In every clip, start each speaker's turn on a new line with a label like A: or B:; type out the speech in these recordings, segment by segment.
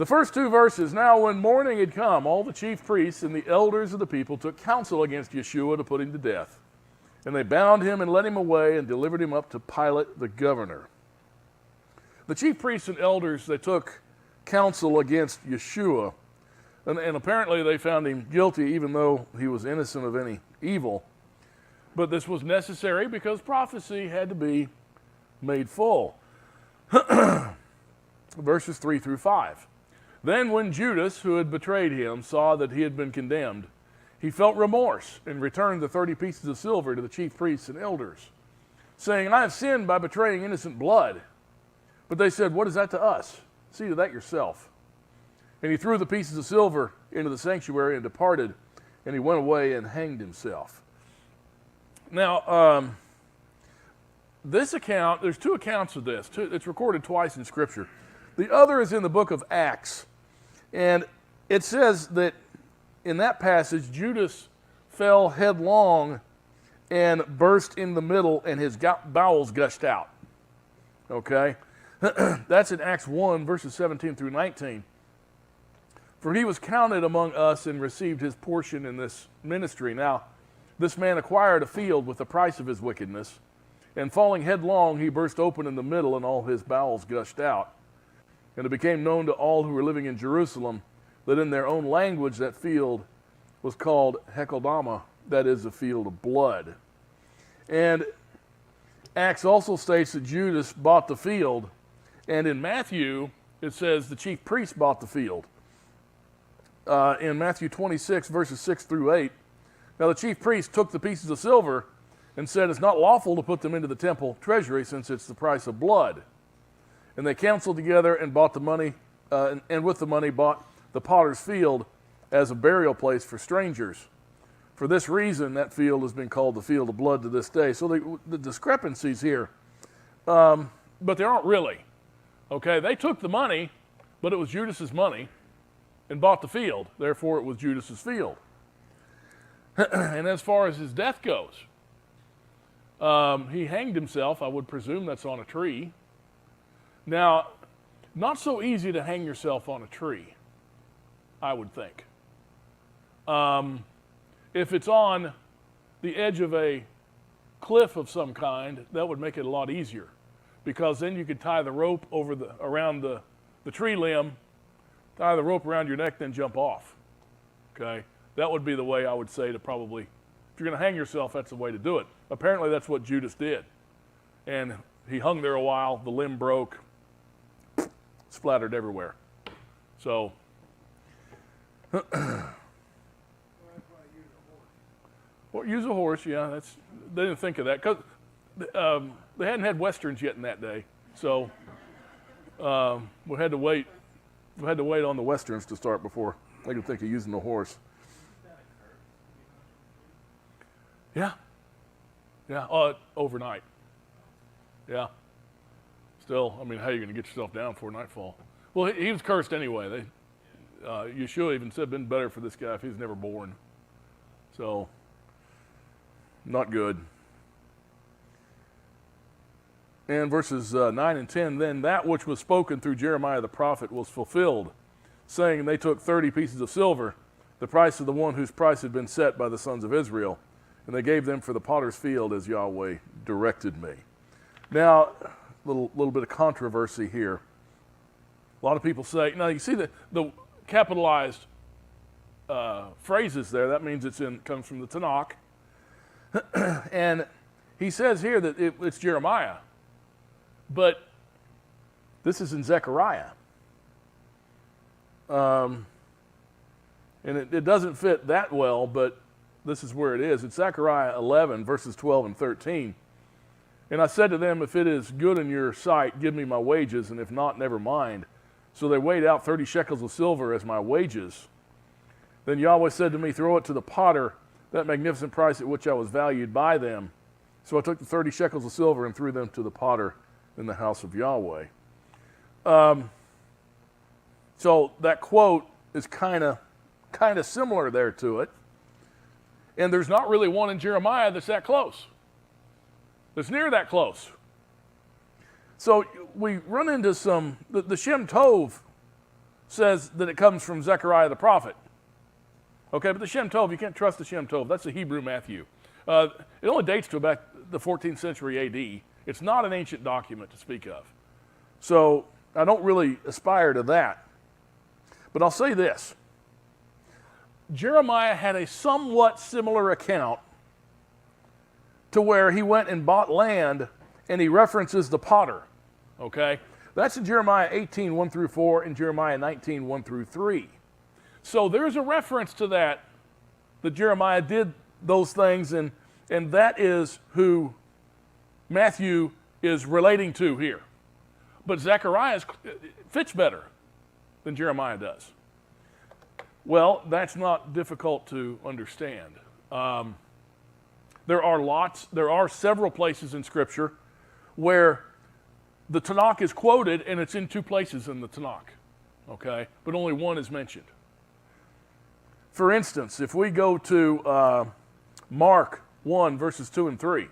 A: The first two verses, now when morning had come, all the chief priests and the elders of the people took counsel against Yeshua to put him to death. And they bound him and led him away and delivered him up to Pilate the governor. The chief priests and elders, they took counsel against Yeshua. And apparently they found him guilty even though he was innocent of any evil. But this was necessary because prophecy had to be made full. Verses 3 through 5. Then when Judas, who had betrayed him, saw that he had been condemned, he felt remorse and returned the 30 pieces of silver to the chief priests and elders, saying, I have sinned by betraying innocent blood. But they said, what is that to us? See to that yourself. And he threw the pieces of silver into the sanctuary and departed, and he went away and hanged himself. Now, this account, there's two accounts of this. It's recorded twice in Scripture. The other is in the book of Acts. And it says that in that passage, Judas fell headlong and burst in the middle, and his bowels gushed out. Okay? That's in Acts 1, verses 17 through 19. For he was counted among us and received his portion in this ministry. Now, this man acquired a field with the price of his wickedness, and falling headlong, he burst open in the middle, and all his bowels gushed out. And it became known to all who were living in Jerusalem that in their own language that field was called Hekeldama, that is, the field of blood. And Acts also states that Judas bought the field, and in Matthew, it says the chief priest bought the field. In Matthew 26, verses 6 through 8, now the chief priest took the pieces of silver and said, it's not lawful to put them into the temple treasury since it's the price of blood. And they counseled together and bought the money, and with the money bought the potter's field as a burial place for strangers. For this reason, that field has been called the field of blood to this day. So the discrepancies here, but they aren't really. Okay, they took the money, but it was Judas's money, and bought the field. Therefore, it was Judas's field. And as far as his death goes, he hanged himself. I would presume that's on a tree. Now, not so easy to hang yourself on a tree, I would think. If it's on the edge of a cliff of some kind, that would make it a lot easier, because then you could tie the rope around the tree limb, tie the rope around your neck, then jump off. Okay? That would be the way I would say to probably, if you're going to hang yourself, that's the way to do it. Apparently that's what Judas did. And he hung there a while, the limb broke, splattered everywhere. So, or use a horse, yeah, they didn't think of that, because they hadn't had Westerns yet in that day. So we had to wait on the Westerns to start before they could think of using the horse. Yeah. Overnight. Yeah. Still, I mean, how are you going to get yourself down before nightfall? Well, he was cursed anyway. Yeshua even said it'd been better for this guy if he was never born. So, not good. And verses 9 and 10, then that which was spoken through Jeremiah the prophet was fulfilled, saying, they took 30 pieces of silver, the price of the one whose price had been set by the sons of Israel, and they gave them for the potter's field as Yahweh directed me. Now, a little bit of controversy here. A lot of people say, now you see the capitalized phrases there, that means comes from the Tanakh. And he says here that it's Jeremiah, but this is in Zechariah. And it doesn't fit that well, but this is where it is. It's Zechariah 11, verses 12 and 13. And I said to them, if it is good in your sight, give me my wages, and if not, never mind. So they weighed out 30 shekels of silver as my wages. Then Yahweh said to me, throw it to the potter, that magnificent price at which I was valued by them. So I took the 30 shekels of silver and threw them to the potter in the house of Yahweh. So that quote is kind of similar there to it. And there's not really one in Jeremiah that's that close. That's near that close. So we run into the Shem Tov says that it comes from Zechariah the prophet. Okay, but the Shem Tov, you can't trust the Shem Tov. That's the Hebrew Matthew. It only dates to about the 14th century AD. It's not an ancient document to speak of. So I don't really aspire to that. But I'll say this. Jeremiah had a somewhat similar account to where he went and bought land and he references the potter. Okay? That's in Jeremiah 18, 1 through 4, and Jeremiah 19, 1 through 3. So there's a reference to that Jeremiah did those things, and that is who Matthew is relating to here. But Zechariah fits better than Jeremiah does. Well, that's not difficult to understand. There are several places in Scripture where the Tanakh is quoted, and it's in two places in the Tanakh, okay? But only one is mentioned. For instance, if we go to Mark 1, verses 2 and 3,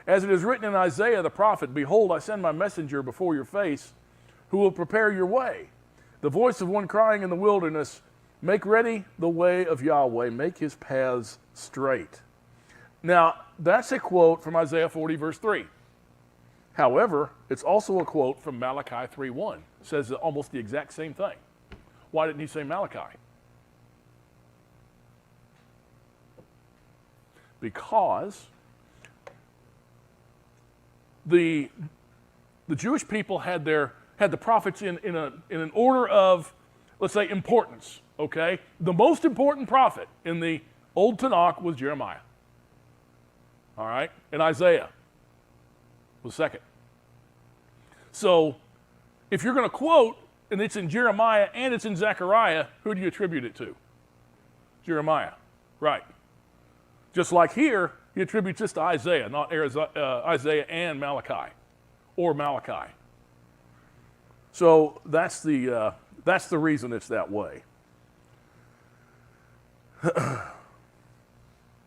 A: as it is written in Isaiah the prophet, behold, I send my messenger before your face, who will prepare your way. The voice of one crying in the wilderness, make ready the way of Yahweh, make his paths straight. Now, that's a quote from Isaiah 40, verse 3. However, it's also a quote from Malachi 3:1. It says almost the exact same thing. Why didn't he say Malachi? Because the Jewish people had the prophets in an order of, let's say, importance. Okay, the most important prophet in the Old Tanakh was Jeremiah. All right, and Isaiah was second. So, if you're going to quote, and it's in Jeremiah and it's in Zechariah, who do you attribute it to? Jeremiah, right? Just like here, he attributes this to Isaiah, not Isaiah and Malachi, or Malachi. So that's the reason it's that way.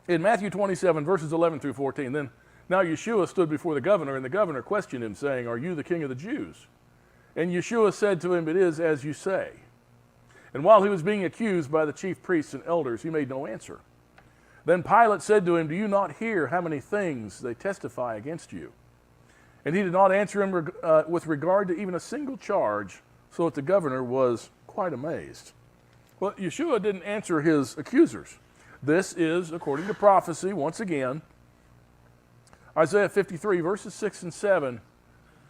A: In Matthew 27, verses 11 through 14, then now Yeshua stood before the governor, and the governor questioned him, saying, are you the king of the Jews? And Yeshua said to him, it is as you say. And while he was being accused by the chief priests and elders, he made no answer. Then Pilate said to him, do you not hear how many things they testify against you? And he did not answer him with regard to even a single charge, so that the governor was quite amazed. Well, Yeshua didn't answer his accusers. This is, according to prophecy, once again, Isaiah 53, verses 6 and 7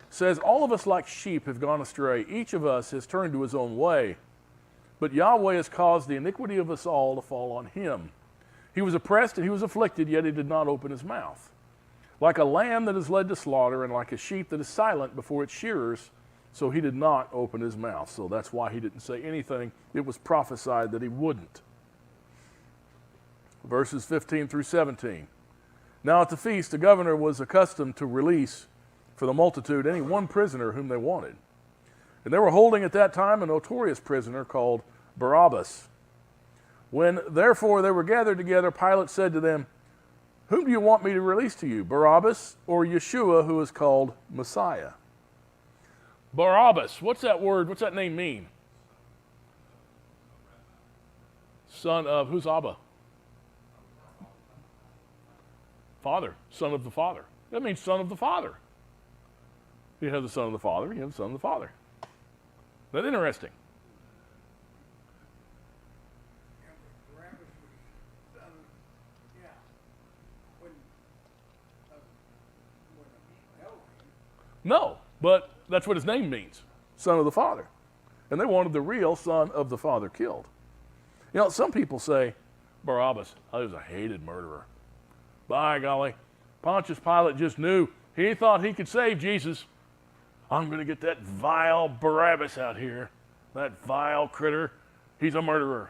A: says, all of us like sheep have gone astray. Each of us has turned to his own way. But Yahweh has caused the iniquity of us all to fall on him. He was oppressed and he was afflicted, yet he did not open his mouth. Like a lamb that is led to slaughter, and like a sheep that is silent before its shearers, so he did not open his mouth. So that's why he didn't say anything. It was prophesied that he wouldn't. Verses 15 through 17. Now at the feast, the governor was accustomed to release for the multitude any one prisoner whom they wanted. And they were holding at that time a notorious prisoner called Barabbas. When therefore they were gathered together, Pilate said to them, whom do you want me to release to you, Barabbas or Yeshua, who is called Messiah? Barabbas, what's that word, what's that name mean? Son of, who's Abba? Father, son of the Father. That means son of the Father. You have the son of the Father, you have the son of the Father. Isn't that interesting? No, but that's what his name means, son of the Father. And they wanted the real son of the Father killed. You know, some people say, Barabbas, he was a hated murderer. By golly, Pontius Pilate just knew. He thought he could save Jesus. I'm going to get that vile Barabbas out here, that vile critter. He's a murderer.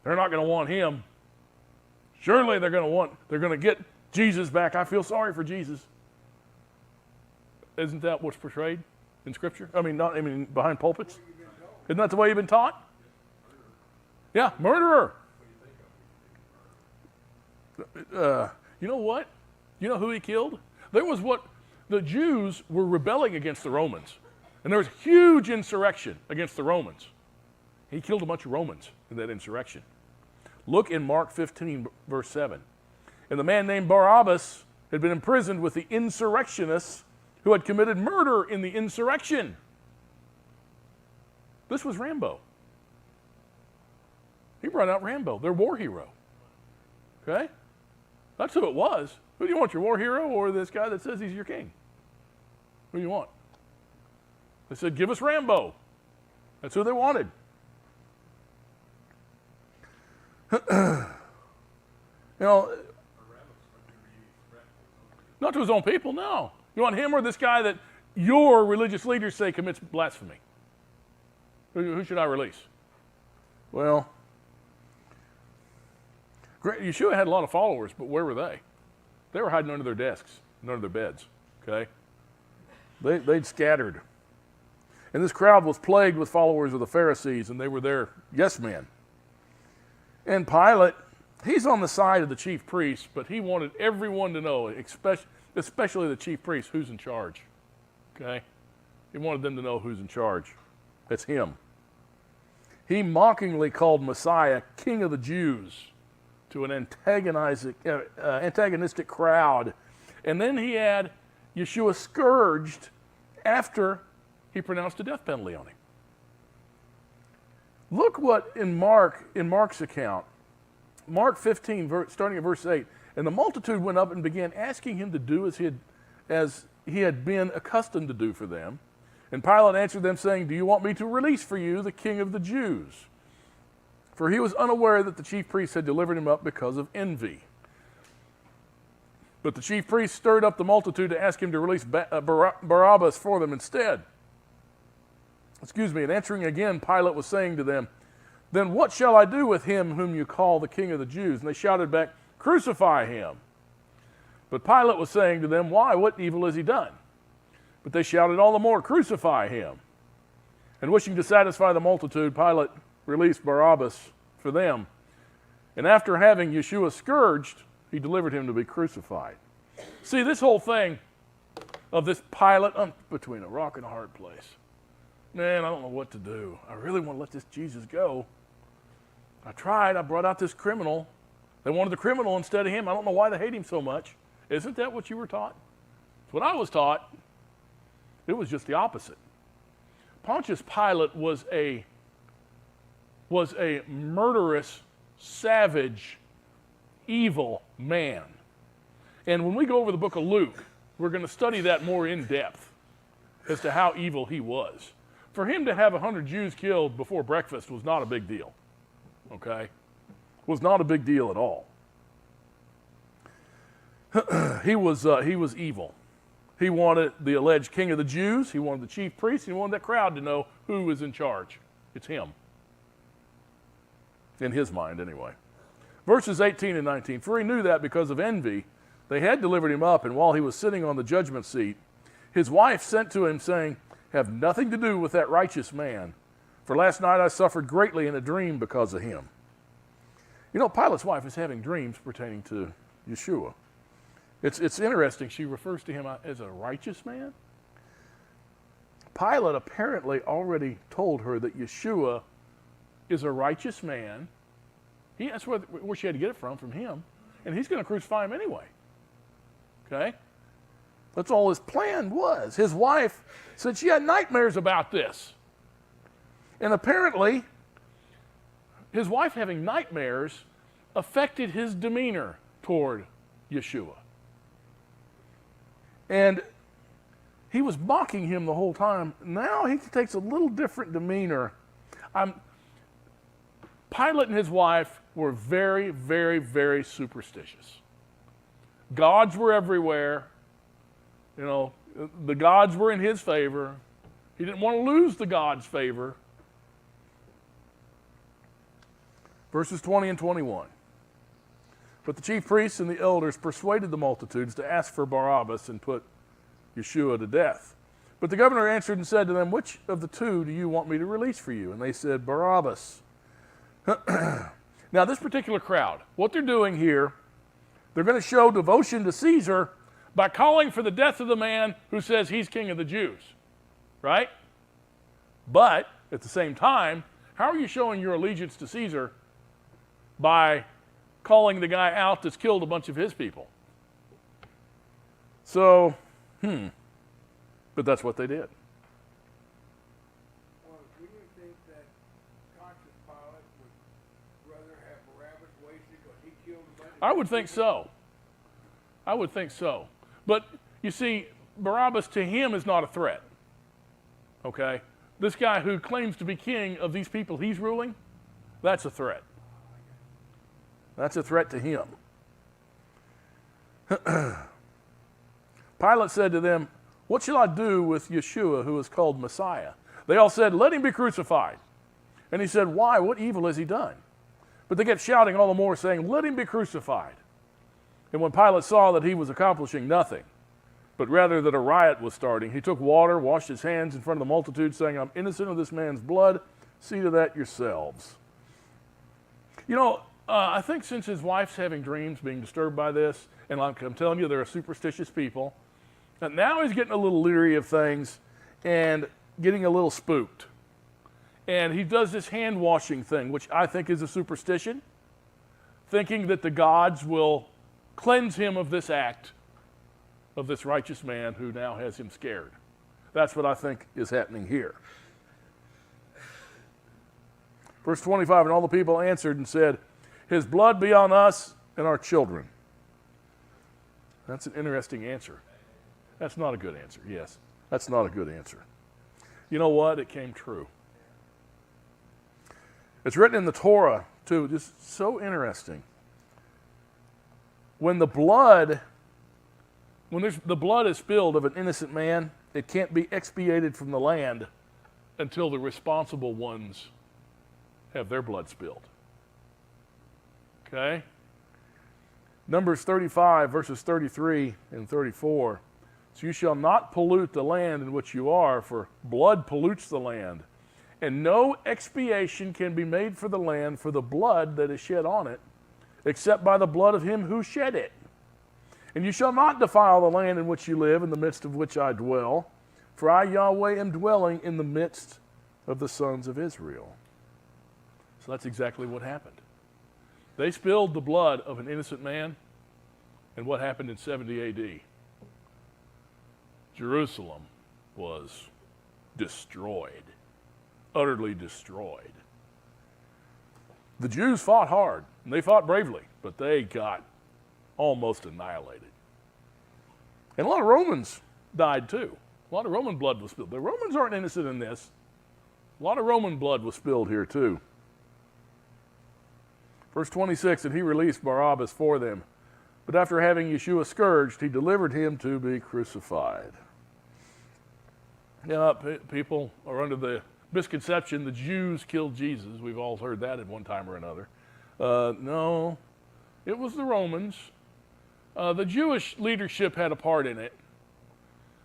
A: They're not going to want him. Surely they're going to get Jesus back. I feel sorry for Jesus. Isn't that what's portrayed in Scripture? I mean, behind pulpits? Isn't that the way you've been taught? Yeah, murderer. You know what? You know who he killed? There was what the Jews were rebelling against the Romans. And there was huge insurrection against the Romans. He killed a bunch of Romans in that insurrection. Look in Mark 15, verse 7. And the man named Barabbas had been imprisoned with the insurrectionists who had committed murder in the insurrection. This was Rambo. He brought out Rambo, their war hero. Okay? That's who it was. Who do you want, your war hero or this guy that says he's your king? Who do you want? They said, give us Rambo. That's who they wanted. Not to his own people, no. You want him or this guy that your religious leaders say commits blasphemy? Who should I release? Well, Yeshua had a lot of followers, but where were they? They were hiding under their desks, under their beds, okay? They'd scattered. And this crowd was plagued with followers of the Pharisees, and they were their yes men. And Pilate, he's on the side of the chief priests, but he wanted everyone to know, especially the chief priests, who's in charge, okay? He wanted them to know who's in charge. That's him. He mockingly called Messiah King of the Jews to an antagonistic crowd. And then he had Yeshua scourged after he pronounced a death penalty on him. Look what in Mark's account, Mark 15, starting at verse 8, and the multitude went up and began asking him to do as he had been accustomed to do for them. And Pilate answered them, saying, do you want me to release for you the king of the Jews? For he was unaware that the chief priests had delivered him up because of envy. But the chief priests stirred up the multitude to ask him to release Barabbas for them instead. And answering again, Pilate was saying to them, then what shall I do with him whom you call the king of the Jews? And they shouted back, crucify him. But Pilate was saying to them, why? What evil has he done? But they shouted all the more, crucify him. And wishing to satisfy the multitude, Pilate released Barabbas for them. And after having Yeshua scourged, he delivered him to be crucified. See, this whole thing of this Pilate, I'm between a rock and a hard place. Man, I don't know what to do. I really want to let this Jesus go. I tried. I brought out this criminal. They wanted the criminal instead of him. I don't know why they hate him so much. Isn't that what you were taught? It's what I was taught. It was just the opposite. Pontius Pilate was a murderous, savage, evil man. And when we go over the book of Luke, we're going to study that more in depth as to how evil he was. For him to have 100 Jews killed before breakfast was not a big deal. Okay? Was not a big deal at all. He was evil. He wanted the alleged king of the Jews, he wanted the chief priest, he wanted that crowd to know who was in charge. It's him. In his mind, anyway. Verses 18 and 19. For he knew that because of envy, they had delivered him up, and while he was sitting on the judgment seat, his wife sent to him, saying, have nothing to do with that righteous man, for last night I suffered greatly in a dream because of him. You know, Pilate's wife is having dreams pertaining to Yeshua. It's interesting. She refers to him as a righteous man. Pilate apparently already told her that Yeshua is a righteous man. That's where she had to get it from him. And he's going to crucify him anyway. Okay? That's all his plan was. His wife said she had nightmares about this. And apparently, his wife having nightmares affected his demeanor toward Yeshua. And he was mocking him the whole time. Now he takes a little different demeanor. Pilate and his wife were very, very, very superstitious. Gods were everywhere. You know, the gods were in his favor. He didn't want to lose the gods' favor. Verses 20 and 21. But the chief priests and the elders persuaded the multitudes to ask for Barabbas and put Yeshua to death. But the governor answered and said to them, which of the two do you want me to release for you? And they said, Barabbas. Now, this particular crowd, what they're doing here, they're going to show devotion to Caesar by calling for the death of the man who says he's king of the Jews, right? But at the same time, How are you showing your allegiance to Caesar by calling the guy out that's killed a bunch of his people? So, but that's what they did.
B: Well, do you think that conscious Pilate would rather have Barabbas wasted because he killed a bunch of
A: I would think so. I would think so. But you see, Barabbas to him is not a threat. Okay? This guy who claims to be king of these people he's ruling, that's a threat. That's a threat to him. Pilate said to them, "What shall I do with Yeshua, who is called Messiah?" They all said, "Let him be crucified." And he said, "Why? What evil has he done?" But they kept shouting all the more, saying, "Let him be crucified." And when Pilate saw that he was accomplishing nothing, but rather that a riot was starting, he took water, washed his hands in front of the multitude, saying, "I'm innocent of this man's blood. See to that yourselves." You know, I think since his wife's having dreams, being disturbed by this, and like I'm telling you, they're superstitious people, and now he's getting a little leery of things and getting a little spooked. And he does this hand-washing thing, which I think is a superstition, thinking that the gods will cleanse him of this act of this righteous man who now has him scared. That's what I think is happening here. Verse 25, and all the people answered and said, "His blood be on us and our children." That's an interesting answer. That's not a good answer, yes. That's not a good answer. You know what? It came true. It's written in the Torah, too, just so interesting. When the blood is spilled of an innocent man, it can't be expiated from the land until the responsible ones have their blood spilled. Okay? Numbers 35, verses 33 and 34. "So you shall not pollute the land in which you are, for blood pollutes the land. And no expiation can be made for the land for the blood that is shed on it, except by the blood of him who shed it. And you shall not defile the land in which you live, in the midst of which I dwell, for I, Yahweh, am dwelling in the midst of the sons of Israel." So that's exactly what happened. They spilled the blood of an innocent man, and what happened in 70 AD? Jerusalem was destroyed, utterly destroyed. The Jews fought hard, and they fought bravely, but they got almost annihilated. And a lot of Romans died too. A lot of Roman blood was spilled. The Romans aren't innocent in this. A lot of Roman blood was spilled here too. Verse 26, and he released Barabbas for them. But after having Yeshua scourged, he delivered him to be crucified. Yeah, people are under the misconception the Jews killed Jesus. We've all heard that at one time or another. No, it was the Romans. The Jewish leadership had a part in it.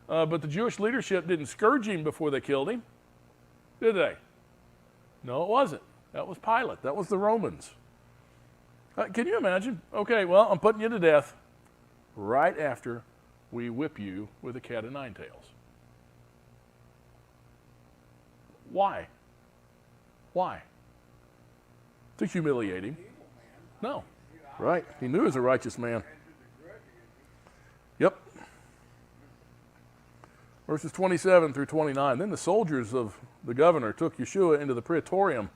A: But the Jewish leadership didn't scourge him before they killed him, did they? No, it wasn't. That was Pilate. That was the Romans. Can you imagine? Okay, well, I'm putting you to death right after we whip you with a cat of nine tails. Why? Why? To humiliate him. No. Right. He knew he was a righteous man. Yep. Verses 27 through 29. Then the soldiers of the governor took Yeshua into the praetorium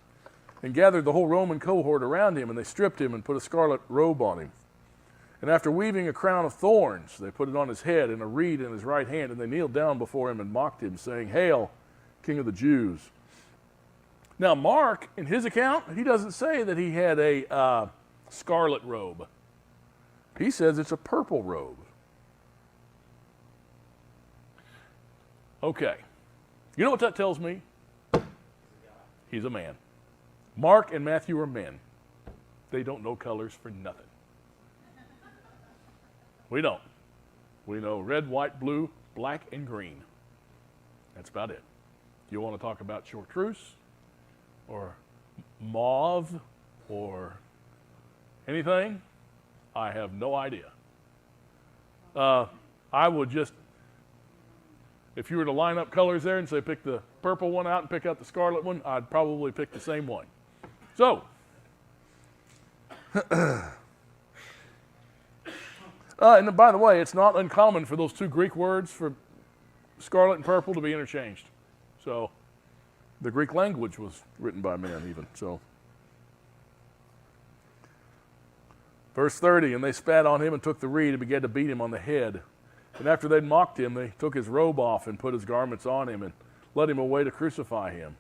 A: and gathered the whole Roman cohort around him, and they stripped him and put a scarlet robe on him. And after weaving a crown of thorns, they put it on his head and a reed in his right hand, and they kneeled down before him and mocked him, saying, "Hail, King of the Jews." Now, Mark, in his account, he doesn't say that he had a scarlet robe. He says it's a purple robe. Okay. You know what that tells me? He's a man. Mark and Matthew are men. They don't know colors for nothing. We don't. We know red, white, blue, black, and green. That's about it. You want to talk about chartreuse or mauve or anything? I have no idea. I would just, if you were to line up colors there and say pick the purple one out and pick out the scarlet one, I'd probably pick the same one. So, and by the way, it's not uncommon for those two Greek words for scarlet and purple to be interchanged. So, the Greek language was written by men even. So, verse 30, and they spat on him and took the reed and began to beat him on the head. And after they'd mocked him, they took his robe off and put his garments on him and led him away to crucify him.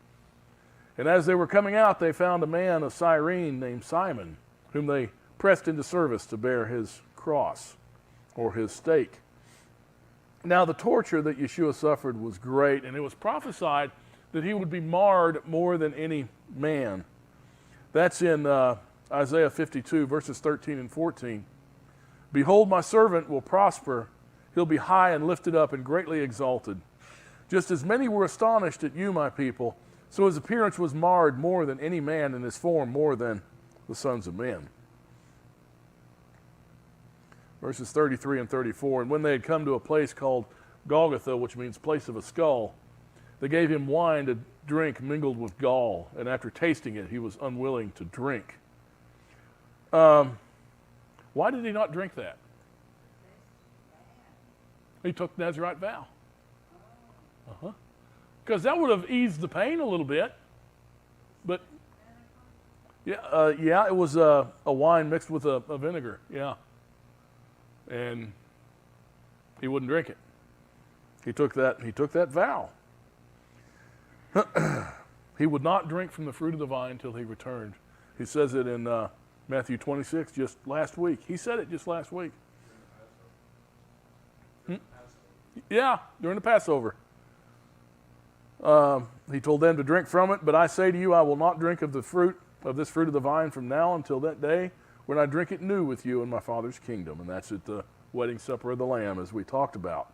A: And as they were coming out, they found a man of Cyrene named Simon, whom they pressed into service to bear his cross, or his stake. Now the torture that Yeshua suffered was great, and it was prophesied that he would be marred more than any man. That's in Isaiah 52, verses 13 and 14. Behold, my servant will prosper. He'll be high and lifted up and greatly exalted. Just as many were astonished at you, my people, so his appearance was marred more than any man, and his form more than the sons of men. Verses 33 and 34, and when they had come to a place called Golgotha, which means place of a skull, they gave him wine to drink mingled with gall, and after tasting it, he was unwilling to drink. Why did he not drink that? He took the Nazirite vow. Because that would have eased the pain a little bit. But, yeah, it was a wine mixed with a vinegar, yeah. And he wouldn't drink it. He took that vow. He would not drink from the fruit of the vine till he returned. He says it in Matthew 26 just last week. He said it just last week. Yeah, during the Passover. He told them to drink from it, but I say to you, I will not drink of the fruit of this fruit of the vine from now until that day when I drink it new with you in my Father's kingdom. And that's at the wedding supper of the Lamb, as we talked about.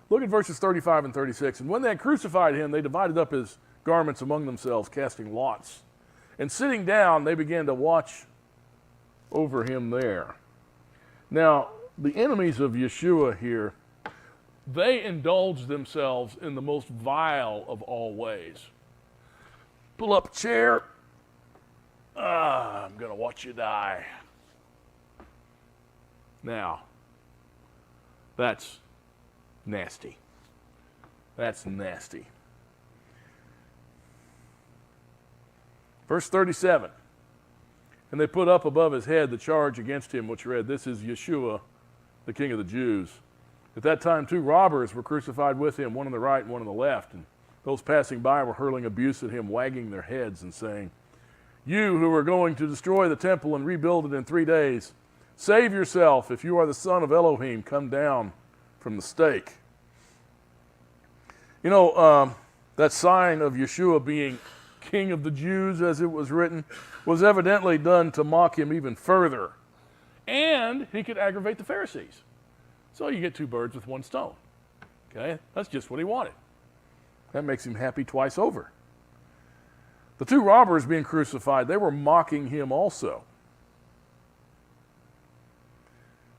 A: Look at verses 35 and 36. And when they had crucified him, they divided up his garments among themselves, casting lots. And sitting down, they began to watch over him there. Now, the enemies of Yeshua here, they indulge themselves in the most vile of all ways. Pull up a chair. I'm going to watch you die. Now, that's nasty. That's nasty. Verse 37. And they put up above his head the charge against him, which read, "This is Yeshua, the King of the Jews." At that time, 2 robbers were crucified with him, one on the right and one on the left. And those passing by were hurling abuse at him, wagging their heads and saying, "You who are going to destroy the temple and rebuild it in 3 days, save yourself. If you are the son of Elohim, come down from the stake." You know, that sign of Yeshua being King of the Jews, as it was written, was evidently done to mock him even further. And he could aggravate the Pharisees. So you get 2 birds with 1 stone. Okay? That's just what he wanted. That makes him happy twice over. The 2 robbers being crucified, they were mocking him also.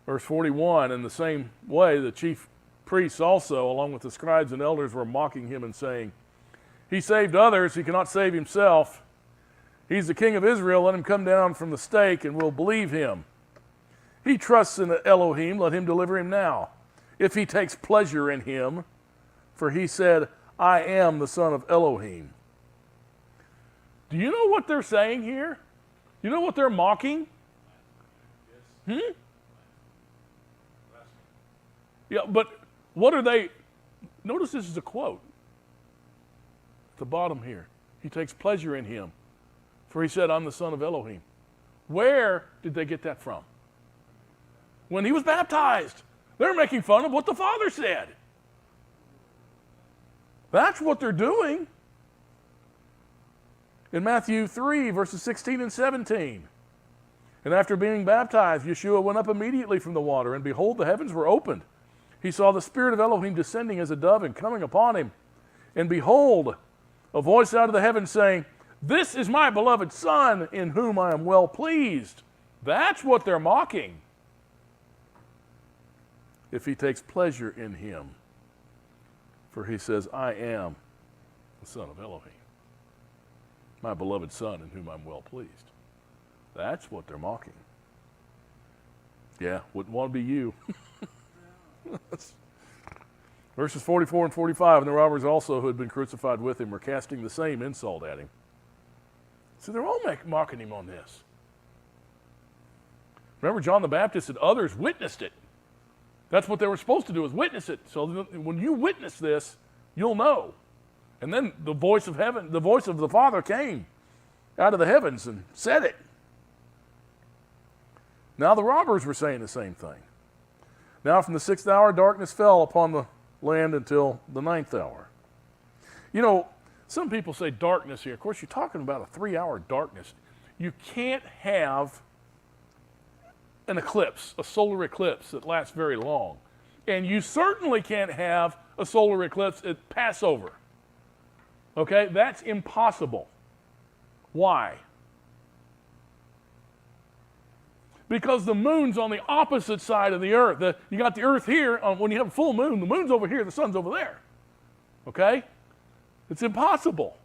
A: Verse 41, in the same way, the chief priests also, along with the scribes and elders, were mocking him and saying, "He saved others, he cannot save himself. He's the King of Israel, let him come down from the stake and we'll believe him. He trusts in Elohim, let him deliver him now, if he takes pleasure in him. For he said, I am the son of Elohim." Do you know what they're saying here? You know what they're mocking? Yeah, but what are they? Notice this is a quote. At the bottom here. He takes pleasure in him. For he said, I'm the son of Elohim. Where did they get that from? When he was baptized. They're making fun of what the Father said. That's what they're doing. In Matthew 3, verses 16 and 17. And after being baptized, Yeshua went up immediately from the water, and behold, the heavens were opened. He saw the Spirit of Elohim descending as a dove and coming upon him. And behold, a voice out of the heavens saying, "This is my beloved Son, in whom I am well pleased." That's what they're mocking. If he takes pleasure in him. For he says, I am the Son of Elohim, my beloved Son in whom I'm well pleased. That's what they're mocking. Yeah, wouldn't want to be you. Verses 44 and 45, and the robbers also who had been crucified with him were casting the same insult at him. So they're all mocking him on this. Remember, John the Baptist and others witnessed it. That's what they were supposed to do, is witness it. So when you witness this, you'll know. And then the voice of heaven, the voice of the Father came out of the heavens and said it. Now the robbers were saying the same thing. Now from the 6th hour, darkness fell upon the land until the 9th hour. You know, some people say darkness here. Of course, you're talking about a 3-hour darkness. You can't have an eclipse, a solar eclipse that lasts very long. And you certainly can't have a solar eclipse at Passover. Okay, that's impossible. Why? Because the moon's on the opposite side of the earth. You got the earth here. When you have a full moon, the moon's over here, the sun's over there. Okay? It's impossible.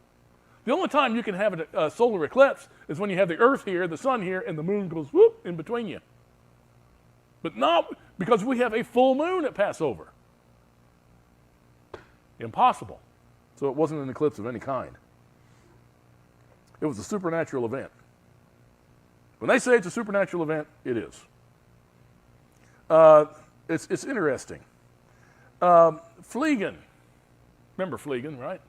A: The only time you can have a solar eclipse is when you have the earth here, the sun here, and the moon goes whoop in between you. But not because we have a full moon at Passover. Impossible. So it wasn't an eclipse of any kind. It was a supernatural event. When they say it's a supernatural event, it is. It's interesting. Phlegon, remember Phlegon, right?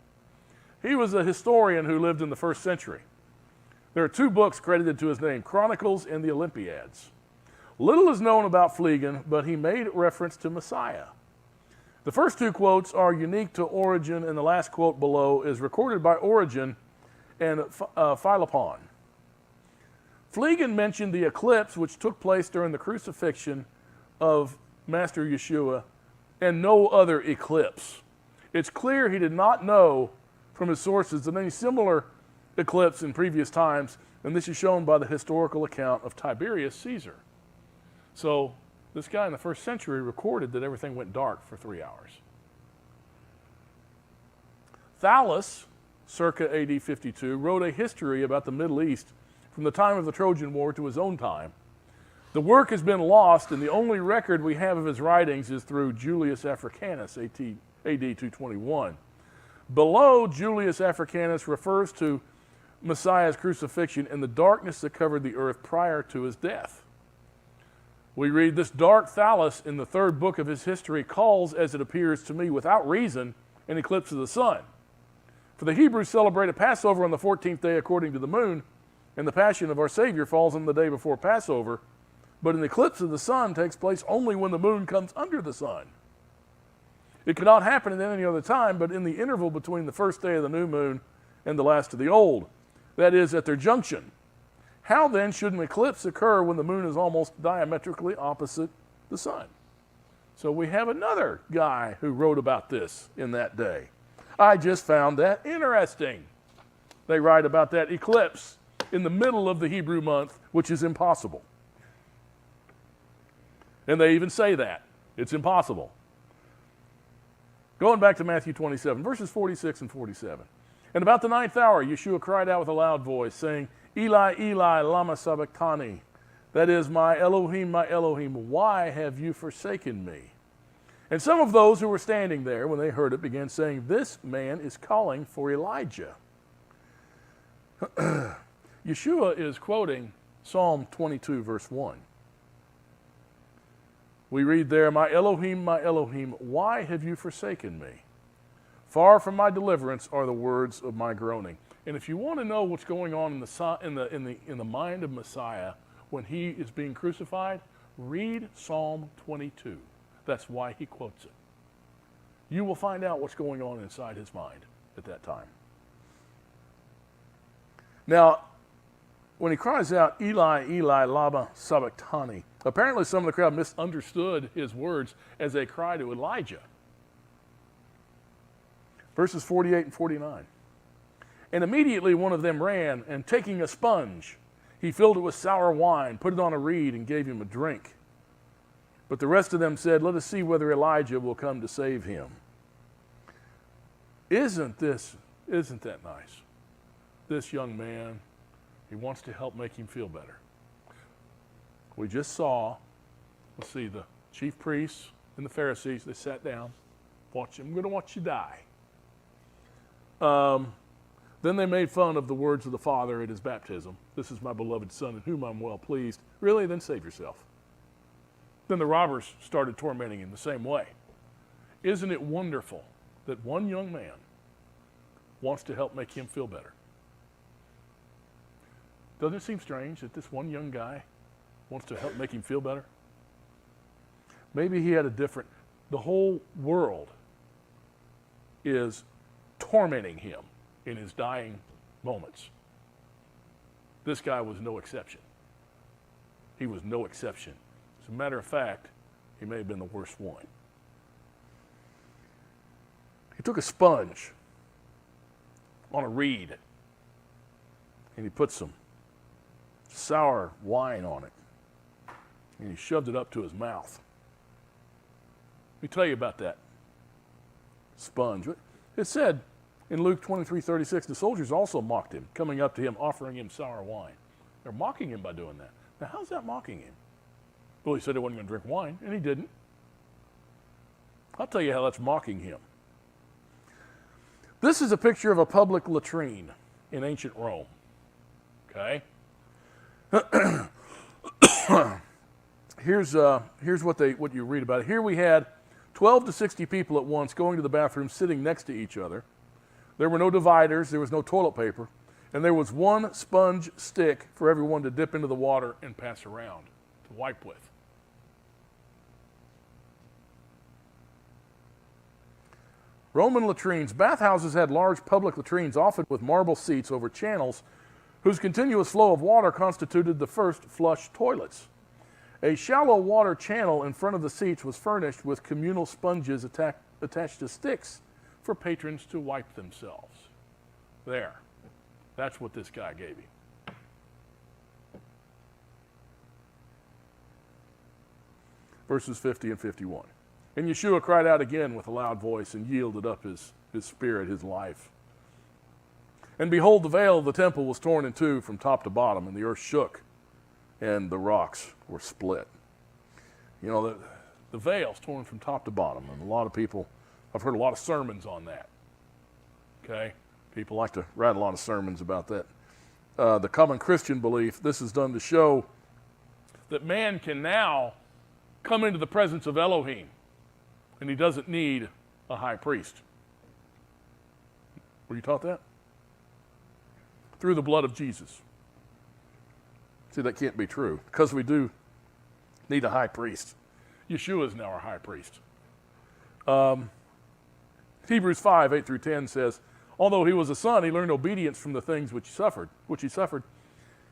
A: He was a historian who lived in the 1st century. There are 2 books credited to his name, Chronicles and the Olympiads. Little is known about Phlegon, but he made reference to Messiah. The first 2 quotes are unique to Origen, and the last quote below is recorded by Origen and Philopon. Phlegon mentioned the eclipse which took place during the crucifixion of Master Yeshua and no other eclipse. It's clear he did not know from his sources of any similar eclipse in previous times, and this is shown by the historical account of Tiberius Caesar. So this guy in the 1st century recorded that everything went dark for 3 hours. Thallus, circa AD 52, wrote a history about the Middle East from the time of the Trojan War to his own time. The work has been lost, and the only record we have of his writings is through Julius Africanus, AD 221. Below, Julius Africanus refers to Messiah's crucifixion and the darkness that covered the earth prior to his death. We read, this dark Thallus in the 3rd book of his history calls, as it appears to me without reason, an eclipse of the sun. For the Hebrews celebrated Passover on the 14th day according to the moon, and the passion of our Savior falls on the day before Passover, but an eclipse of the sun takes place only when the moon comes under the sun. It cannot happen at any other time, but in the interval between the first day of the new moon and the last of the old, that is, at their junction. How then should an eclipse occur when the moon is almost diametrically opposite the sun? So we have another guy who wrote about this in that day. I just found that interesting. They write about that eclipse in the middle of the Hebrew month, which is impossible. And they even say that. It's impossible. Going back to Matthew 27, verses 46 and 47. And about the 9th hour, Yeshua cried out with a loud voice, saying, Eli, Eli, lama sabachthani. That is, my Elohim, why have you forsaken me? And some of those who were standing there, when they heard it, began saying, this man is calling for Elijah. Yeshua is quoting Psalm 22, verse 1. We read there, my Elohim, why have you forsaken me? Far from my deliverance are the words of my groaning. And if you want to know what's going on in the mind of Messiah when he is being crucified, read Psalm 22. That's why he quotes it. You will find out what's going on inside his mind at that time. Now, when he cries out, Eli, Eli, lama sabachthani, apparently some of the crowd misunderstood his words as a cry to Elijah. Verses 48 and 49. And immediately one of them ran, and taking a sponge, he filled it with sour wine, put it on a reed, and gave him a drink. But the rest of them said, let us see whether Elijah will come to save him. Isn't that nice? This young man, he wants to help make him feel better. We just saw, let's see, the chief priests and the Pharisees, they sat down, watch him. I'm going to watch you die. Then they made fun of the words of the Father at his baptism. This is my beloved Son in whom I'm well pleased. Really? Then save yourself. Then the robbers started tormenting him the same way. Isn't it wonderful that one young man wants to help make him feel better? Doesn't it seem strange that this one young guy wants to help make him feel better? Maybe he had the whole world is tormenting him in his dying moments. This guy was no exception. He was no exception. As a matter of fact, he may have been the worst one. He took a sponge on a reed and he put some sour wine on it and he shoved it up to his mouth. Let me tell you about that sponge. It said in Luke 23:36, the soldiers also mocked him, coming up to him, offering him sour wine. They're mocking him by doing that. Now, how's that mocking him? Well, he said he wasn't going to drink wine, and he didn't. I'll tell you how that's mocking him. This is a picture of a public latrine in ancient Rome. Okay? Here's what you read about it. Here we had 12 to 60 people at once going to the bathroom, sitting next to each other. There were no dividers, there was no toilet paper, and there was one sponge stick for everyone to dip into the water and pass around to wipe with. Roman latrines. Bathhouses had large public latrines, often with marble seats over channels, whose continuous flow of water constituted the first flush toilets. A shallow water channel in front of the seats was furnished with communal sponges attached to sticks for patrons to wipe themselves. There. That's what this guy gave him. Verses 50 and 51. And Yeshua cried out again with a loud voice and yielded up his spirit, his life. And behold, the veil of the temple was torn in two from top to bottom, and the earth shook, and the rocks were split. You know, the veil's torn from top to bottom, and a lot of people, I've heard a lot of sermons on that. Okay? People like to write a lot of sermons about that. The common Christian belief, this is done to show that man can now come into the presence of Elohim, and he doesn't need a high priest. Were you taught that? Through the blood of Jesus. See, that can't be true, because we do need a high priest. Yeshua is now our high priest. Hebrews 5, 8 through 10 says, although he was a son, he learned obedience from the things which he suffered.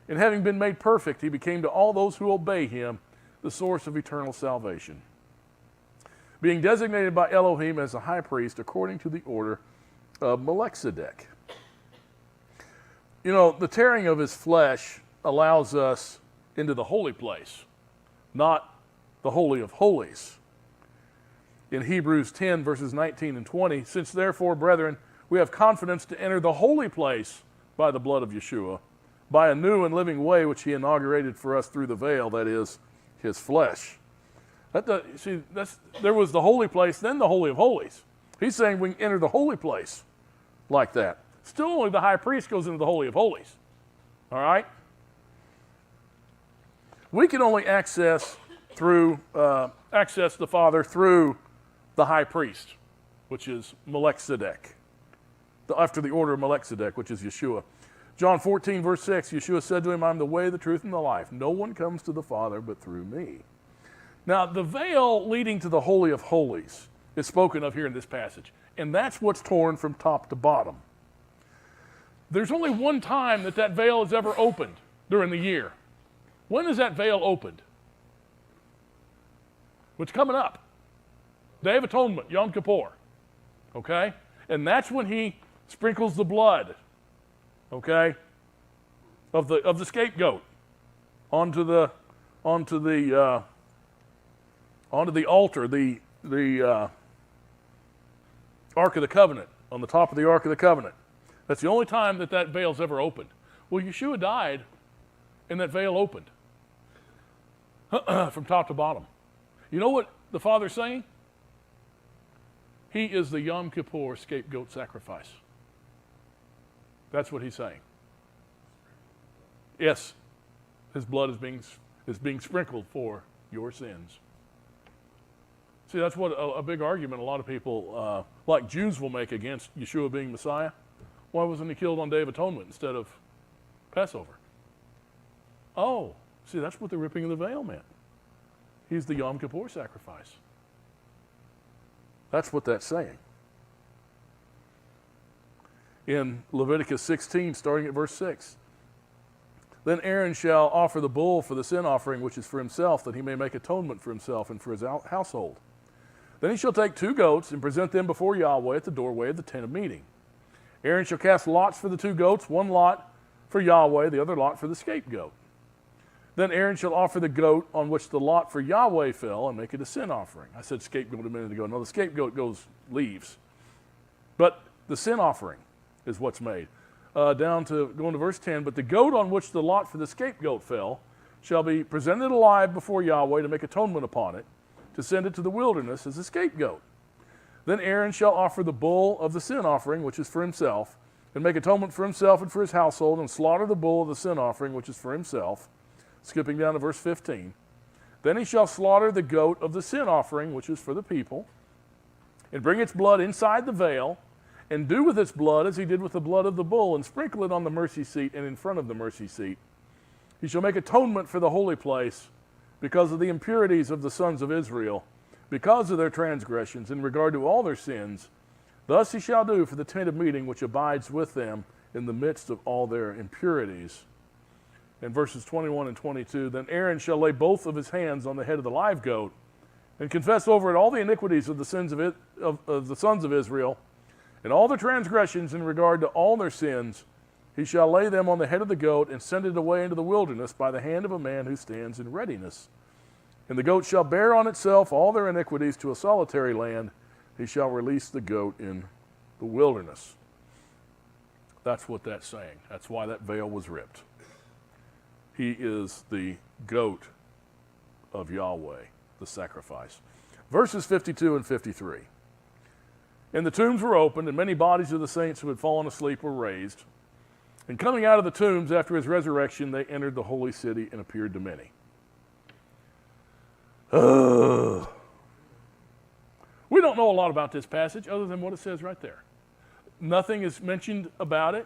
A: And having been made perfect, he became to all those who obey him the source of eternal salvation. Being designated by Elohim as a high priest according to the order of Melchizedek. You know, the tearing of his flesh allows us into the holy place, not the Holy of Holies. In Hebrews 10, verses 19 and 20, since therefore, brethren, we have confidence to enter the holy place by the blood of Yeshua, by a new and living way which he inaugurated for us through the veil, that is, his flesh. There was the holy place, then the Holy of Holies. He's saying we can enter the holy place like that. Still only the high priest goes into the Holy of Holies. All right? We can only access the Father through the high priest, which is Melchizedek, after the order of Melchizedek, which is Yeshua. John 14, verse 6, Yeshua said to him, I'm the way, the truth, and the life. No one comes to the Father but through me. Now, the veil leading to the Holy of Holies is spoken of here in this passage, and that's what's torn from top to bottom. There's only one time that veil is ever opened during the year. When is that veil opened? What's coming up? Day of Atonement, Yom Kippur. Okay? And that's when he sprinkles the blood, okay, of the scapegoat onto the altar, the Ark of the Covenant, on the top of the Ark of the Covenant. That's the only time that that veil's ever opened. Well, Yeshua died, and that veil opened from top to bottom. You know what the Father's saying? He is the Yom Kippur scapegoat sacrifice. That's what he's saying. Yes, his blood is being sprinkled for your sins. See, that's what a big argument a lot of people, like Jews, will make against Yeshua being Messiah. Why wasn't he killed on Day of Atonement instead of Passover? Oh, see, that's what the ripping of the veil meant. He's the Yom Kippur sacrifice. That's what that's saying. In Leviticus 16, starting at verse 6, then Aaron shall offer the bull for the sin offering, which is for himself, that he may make atonement for himself and for his household. Then he shall take 2 goats and present them before Yahweh at the doorway of the tent of meeting. Aaron shall cast lots for the 2 goats, one lot for Yahweh, the other lot for the scapegoat. Then Aaron shall offer the goat on which the lot for Yahweh fell and make it a sin offering. I said scapegoat a minute ago. No, the scapegoat leaves. But the sin offering is what's made. Going to verse 10, but the goat on which the lot for the scapegoat fell shall be presented alive before Yahweh to make atonement upon it, to send it to the wilderness as a scapegoat. Then Aaron shall offer the bull of the sin offering, which is for himself, and make atonement for himself and for his household, and slaughter the bull of the sin offering, which is for himself. Skipping down to verse 15. Then he shall slaughter the goat of the sin offering, which is for the people, and bring its blood inside the veil, and do with its blood as he did with the blood of the bull, and sprinkle it on the mercy seat and in front of the mercy seat. He shall make atonement for the holy place because of the impurities of the sons of Israel, because of their transgressions in regard to all their sins. Thus he shall do for the tent of meeting which abides with them in the midst of all their impurities. In verses 21 and 22, then Aaron shall lay both of his hands on the head of the live goat and confess over it all the iniquities of the sins of the sons of Israel and all their transgressions in regard to all their sins. He shall lay them on the head of the goat and send it away into the wilderness by the hand of a man who stands in readiness. And the goat shall bear on itself all their iniquities to a solitary land. He shall release the goat in the wilderness. That's what that's saying. That's why that veil was ripped. He is the goat of Yahweh, the sacrifice. Verses 52 and 53. And the tombs were opened, and many bodies of the saints who had fallen asleep were raised. And coming out of the tombs after his resurrection, they entered the holy city and appeared to many. We don't know a lot about this passage other than what it says right there. Nothing is mentioned about it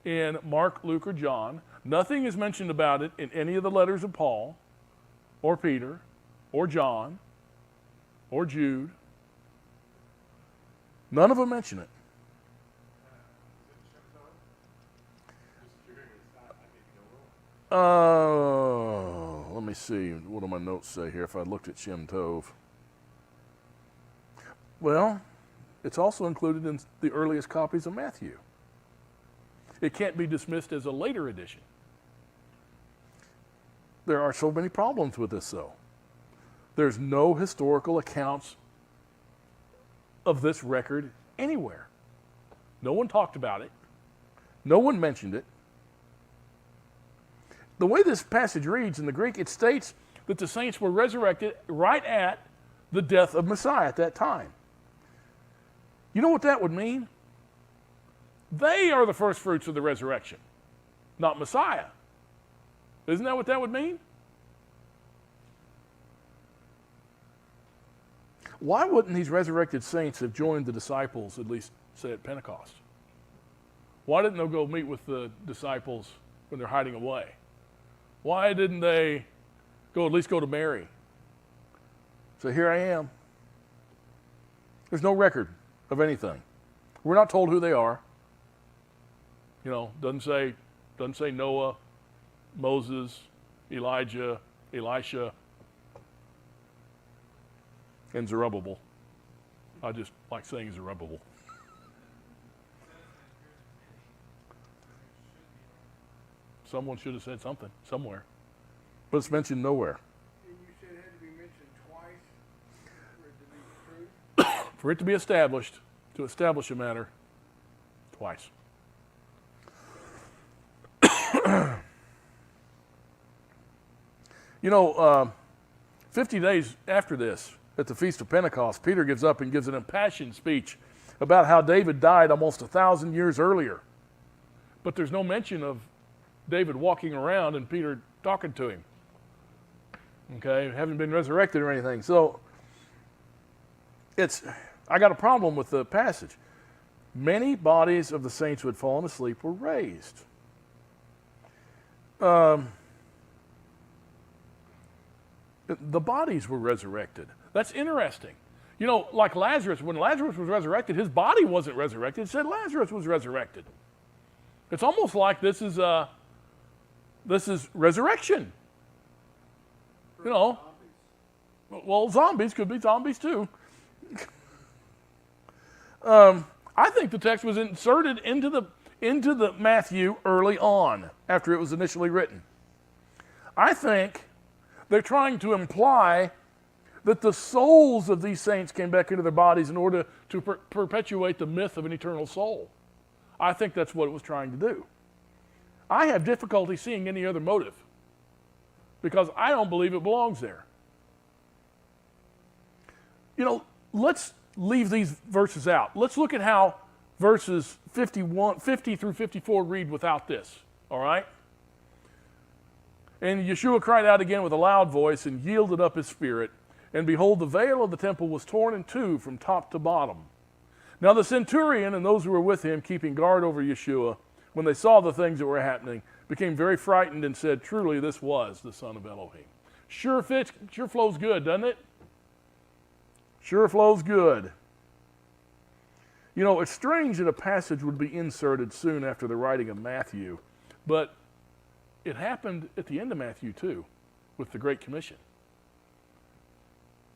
A: in Mark, Luke, or John. Nothing is mentioned about it in any of the letters of Paul, or Peter, or John, or Jude. None of them mention it. Let me see. What do my notes say here if I looked at Shem Tov? Well, it's also included in the earliest copies of Matthew. It can't be dismissed as a later edition. There are so many problems with this, though. There's no historical accounts of this record anywhere. No one talked about it. No one mentioned it. The way this passage reads in the Greek, it states that the saints were resurrected right at the death of Messiah at that time. You know what that would mean? They are the first fruits of the resurrection, not Messiah. Isn't that what that would mean? Why wouldn't these resurrected saints have joined the disciples, at least, say, at Pentecost? Why didn't they go meet with the disciples when they're hiding away? Why didn't they at least go to Mary? So here I am. There's no record of anything. We're not told who they are. You know, doesn't say Noah, Moses, Elijah, Elisha, and Zerubbabel. I just like saying Zerubbabel. Someone should have said something somewhere, but it's mentioned nowhere.
B: And you said it had to be mentioned twice for it to be true?
A: For it to be established, to establish a matter, twice. 50 days after this, at the Feast of Pentecost, Peter gives up and gives an impassioned speech about how David died almost 1,000 years earlier. But there's no mention of David walking around and Peter talking to him. Okay, haven't been resurrected or anything. So I got a problem with the passage. Many bodies of the saints who had fallen asleep were raised. The bodies were resurrected. That's interesting. Like Lazarus, when Lazarus was resurrected, his body wasn't resurrected. It said Lazarus was resurrected. It's almost like this is resurrection. Well, zombies could be zombies too. I think the text was inserted into the Matthew early on, after it was initially written. I think they're trying to imply that the souls of these saints came back into their bodies in order to perpetuate the myth of an eternal soul. I think that's what it was trying to do. I have difficulty seeing any other motive because I don't believe it belongs there. Let's leave these verses out. Let's look at how verses 50 through 54 read without this, all right? And Yeshua cried out again with a loud voice and yielded up his spirit. And behold, the veil of the temple was torn in two from top to bottom. Now the centurion and those who were with him, keeping guard over Yeshua, when they saw the things that were happening, became very frightened and said, truly this was the Son of Elohim. Sure flows good, doesn't it? Sure flows good. It's strange that a passage would be inserted soon after the writing of Matthew, but it happened at the end of Matthew too, with the Great Commission.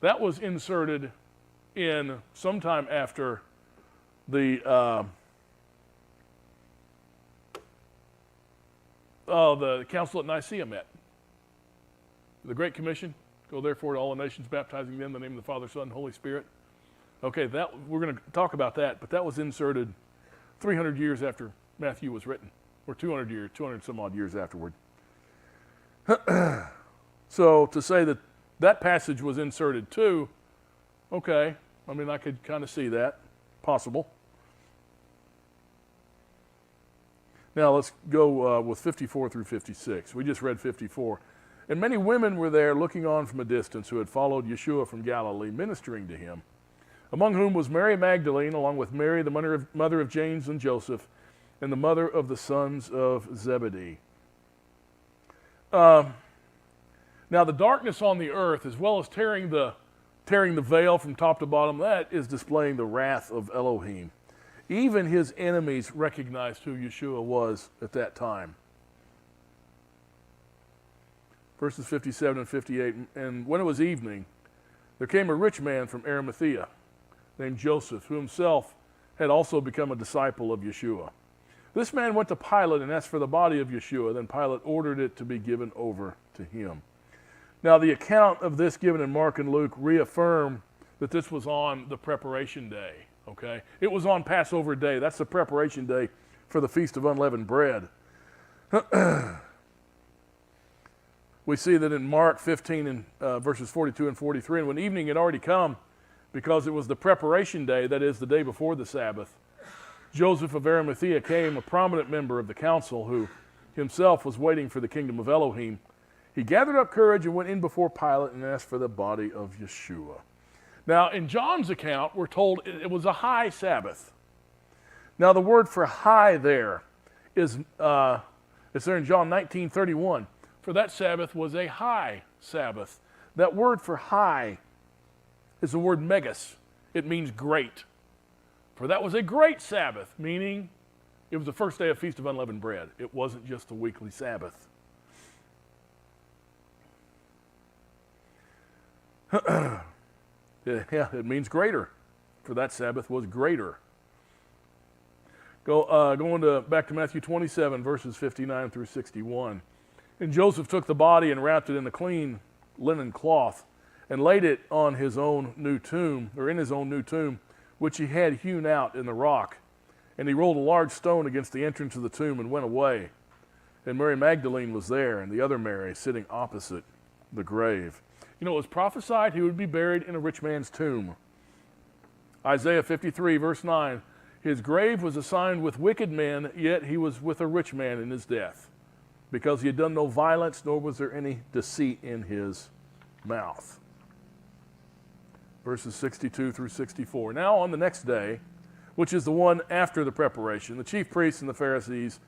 A: That was inserted in sometime after the council at Nicaea met. The Great Commission, go therefore to all the nations, baptizing them in the name of the Father, Son, and Holy Spirit. Okay, we're going to talk about that, but that was inserted 300 years after Matthew was written, or 200 some odd years afterward. So to say that passage was inserted too, okay, I could kind of see that, possible. Now let's go with 54 through 56. We just read 54. And many women were there looking on from a distance who had followed Yeshua from Galilee, ministering to him, among whom was Mary Magdalene, along with Mary, the mother of James and Joseph, and the mother of the sons of Zebedee. Now the darkness on the earth, as well as tearing the veil from top to bottom, that is displaying the wrath of Elohim. Even his enemies recognized who Yeshua was at that time. Verses 57 and 58, and when it was evening, there came a rich man from Arimathea, named Joseph, who himself had also become a disciple of Yeshua. This man went to Pilate and asked for the body of Yeshua. Then Pilate ordered it to be given over to him. Now the account of this given in Mark and Luke reaffirm that this was on the preparation day, okay? It was on Passover day. That's the preparation day for the Feast of Unleavened Bread. We see that in Mark 15 and verses 42 and 43, and when evening had already come, because it was the preparation day, that is, the day before the Sabbath, Joseph of Arimathea came, a prominent member of the council, who himself was waiting for the kingdom of Elohim. He gathered up courage and went in before Pilate and asked for the body of Yeshua. Now, in John's account, we're told it was a high Sabbath. Now, the word for high there is, it's there in John 19:31. For that Sabbath was a high Sabbath. That word for high is the word megas. It means great. For that was a great Sabbath, meaning it was the first day of Feast of Unleavened Bread. It wasn't just a weekly Sabbath. Yeah, it means greater. For that Sabbath was greater. Going back to Matthew 27, verses 59 through 61. And Joseph took the body and wrapped it in a clean linen cloth and laid it on his own new tomb, or in his own new tomb, which he had hewn out in the rock. And he rolled a large stone against the entrance of the tomb and went away. And Mary Magdalene was there, and the other Mary sitting opposite the grave. You know, it was prophesied he would be buried in a rich man's tomb. Isaiah 53, verse 9, his grave was assigned with wicked men, yet he was with a rich man in his death, because he had done no violence, nor was there any deceit in his mouth. Verses 62 through 64. Now on the next day, which is the one after the preparation, the chief priests and the Pharisees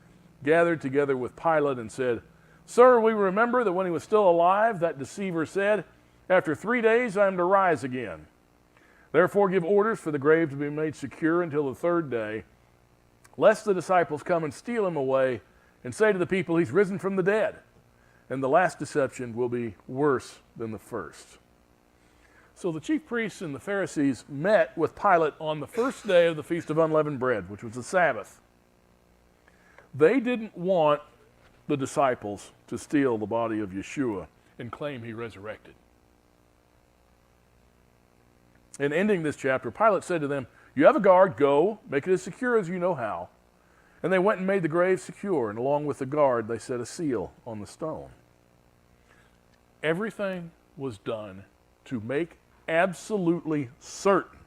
A: gathered together with Pilate and said, Sir, we remember that when he was still alive, that deceiver said, After 3 days I am to rise again. Therefore give orders for the grave to be made secure until the third day, lest the disciples come and steal him away and say to the people, He's risen from the dead. And the last deception will be worse than the first. So the chief priests and the Pharisees met with Pilate on the first day of the Feast of Unleavened Bread, which was the Sabbath. They didn't want the disciples to steal the body of Yeshua and claim he resurrected. In ending this chapter, Pilate said to them, You have a guard, go, make it as secure as you know how. And they went and made the grave secure, and along with the guard they set a seal on the stone. Everything was done to make absolutely certain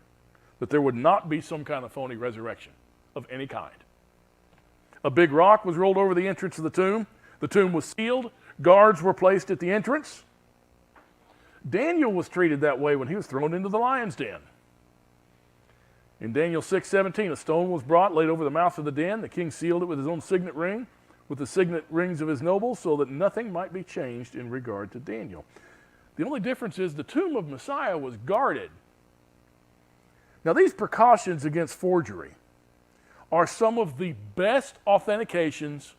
A: that there would not be some kind of phony resurrection of any kind. A big rock was rolled over the entrance of the tomb. The tomb was sealed. Guards were placed at the entrance. Daniel was treated that way when he was thrown into the lion's den. In Daniel 6:17, a stone was brought, laid over the mouth of the den. The king sealed it with his own signet ring, with the signet rings of his nobles, so that nothing might be changed in regard to Daniel. The only difference is the tomb of Messiah was guarded. Now, these precautions against forgery are some of the best authentications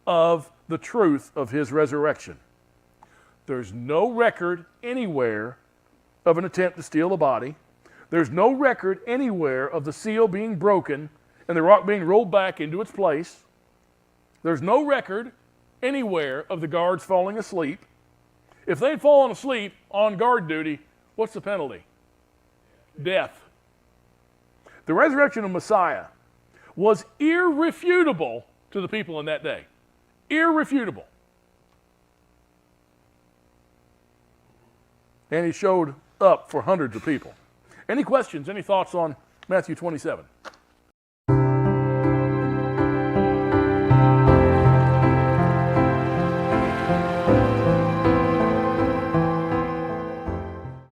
A: of the truth of his resurrection. There's no record anywhere of an attempt to steal the body. There's no record anywhere of the seal being broken and the rock being rolled back into its place. There's no record anywhere of the guards falling asleep. If they'd fallen asleep on guard duty, what's the penalty? Death. The resurrection of Messiah was irrefutable to the people in that day. Irrefutable. And he showed up for hundreds of people. Any questions, any thoughts on Matthew 27?